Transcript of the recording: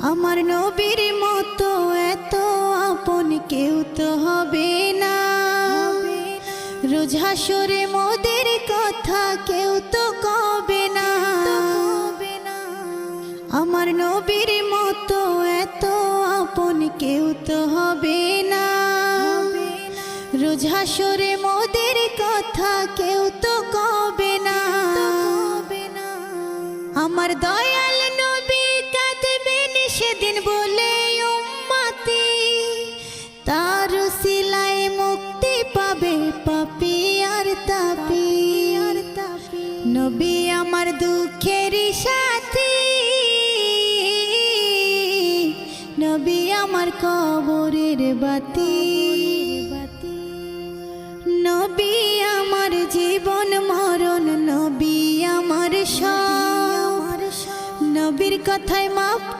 আমার নবীর মতো এত আপন কেউ তো হবে না। রোজ হাসরে মোদের কথা কেউ তো কবে না। আমার নবীর মতো এত আপন কেউ তো হবে না। রোজ হাসরে মোদের কথা কেউ তো কবে না। আমার দয়াল নবী কাঁদবেন সেদিন বলে উম্মতি, তার উসিলায় মুক্তি পাবে পাপী আর তাপী। নবী আমার দুঃখের সাথী, নবী আমার কবরের বাতি। নবী আমার জীবন মরণ, নবী আমার সব। নবীর কথায় মাপ